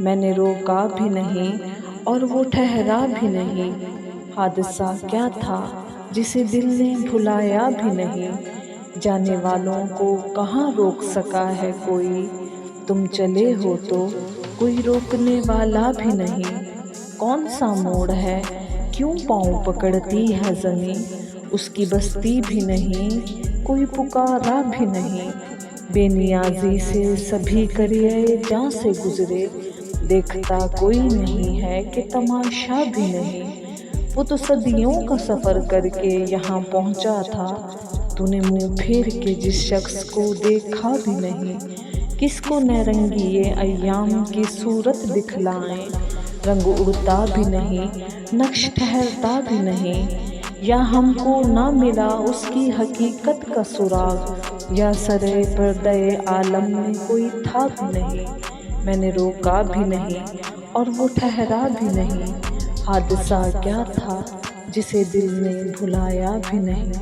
मैंने रोका भी नहीं और वो ठहरा भी नहीं। हादसा क्या था जिसे दिल ने भुलाया भी नहीं। जाने वालों को कहाँ रोक सका है कोई, तुम चले हो तो कोई रोकने वाला भी नहीं। कौन सा मोड़ है, क्यों पाँव पकड़ती है ज़मीं, उसकी बस्ती भी नहीं, कोई पुकारा भी नहीं। बेनियाज़ी से सभी करिए जहाँ से गुज़रे, देखता कोई नहीं है कि तमाशा भी नहीं। वो तो सदियों का सफ़र करके यहाँ पहुँचा था, तूने मुँह फेर के जिस शख्स को देखा भी नहीं। किसको नौरंगी ये अय्याम की सूरत दिखलाएं, रंग उड़ता भी नहीं, नक्श ठहरता भी नहीं। या हमको ना मिला उसकी हकीकत का सुराग, या सरे पर्दे आलम में कोई था भी नहीं। मैंने रोका भी नहीं और वो ठहरा भी नहीं। हादसा क्या था जिसे दिल ने भुलाया भी नहीं।